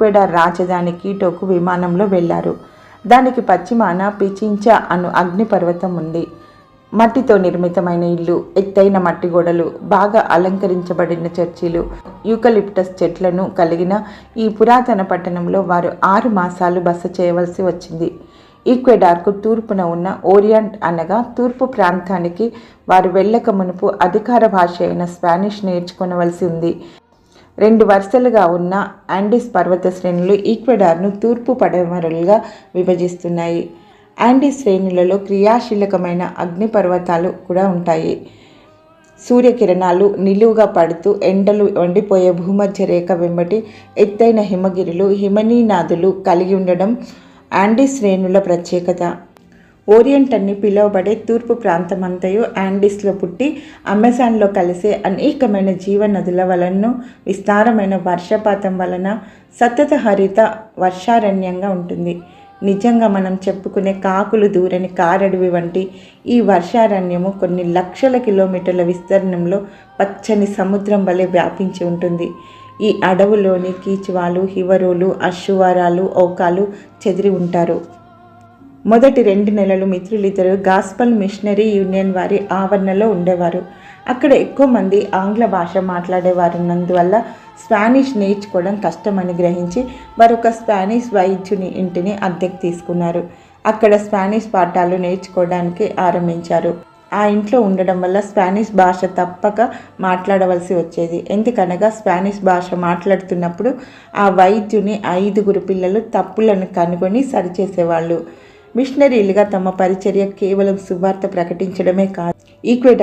Ecuador రాజధాని కీటోకు విమానంలో వెళ్లారు. దానికి పశ్చిమాన పిచించా అను అగ్నిపర్వతం ఉంది. మట్టితో నిర్మితమైన ఇల్లు, ఎత్తైన మట్టి గోడలు, బాగా అలంకరించబడిన చర్చిలు, యూకలిప్టస్ చెట్లను కలిగిన ఈ పురాతన పట్టణంలో వారు 6 మాసాలు బస చేయవలసి వచ్చింది. ఈక్వెడార్కు తూర్పున ఉన్న ఓరియంట్ అనగా తూర్పు ప్రాంతానికి వారు వెళ్ళక మునుపు అధికార భాష అయిన స్పానిష్ నేర్చుకొనవలసి ఉంది. 2 వరుసలుగా ఉన్న ఆండీస్ పర్వత శ్రేణులు ఈక్వెడార్ను తూర్పు పడమరలుగా విభజిస్తున్నాయి. ఆండీస్ శ్రేణులలో క్రియాశీలకమైన అగ్నిపర్వతాలు కూడా ఉంటాయి. సూర్యకిరణాలు నిలువుగా పడుతూ ఎండలు వండిపోయే భూమధ్య రేఖ వెంబటి ఎత్తైన హిమగిరులు, హిమనీనాదులు కలిగి ఉండడం ఆండీస్ శ్రేణుల ప్రత్యేకత. ఓరియంట్ అని పిలువబడే తూర్పు ప్రాంతమంతయు ఆండీస్లో పుట్టి అమెజాన్లో కలిసే అనేకమైన జీవనదుల వలన విస్తారమైన వర్షపాతం వలన సతత హరిత వర్షారణ్యంగా ఉంటుంది. నిజంగా మనం చెప్పుకునే కాకులు దూరని కారడవి వంటి ఈ వర్షారణ్యము కొన్ని లక్షల కిలోమీటర్ల విస్తీర్ణంలో పచ్చని సముద్రం వలె వ్యాపించి ఉంటుంది. ఈ అడవులోని కీచువాలు, హివరోలు, అశ్వారాలు, ఓకాలు చెదిరి ఉంటారు. మొదటి 2 నెలలు మిత్రులిద్దరూ గాస్పల్ మిషనరీ యూనియన్ వారి ఆవరణలో ఉండేవారు. అక్కడ ఎక్కువ మంది ఆంగ్ల భాష మాట్లాడేవారున్నందువల్ల స్పానిష్ నేర్చుకోవడం కష్టమని గ్రహించి మరొక స్పానిష్ వైద్యుని ఇంటిని అద్దెకు తీసుకున్నారు. అక్కడ స్పానిష్ పాఠాలు నేర్చుకోవడానికి ఆరంభించారు. ఆ ఇంట్లో ఉండడం వల్ల స్పానిష్ భాష తప్పక మాట్లాడవలసి వచ్చేది. ఎందుకనగా స్పానిష్ భాష మాట్లాడుతున్నప్పుడు ఆ వైద్యుని 5 పిల్లలు తప్పులను కనుగొని సరిచేసేవాళ్ళు. మిషనరీలుగా తమ పరిచర్య కేవలం సువార్త ప్రకటించడమే కాదు, ఈక్వెడార్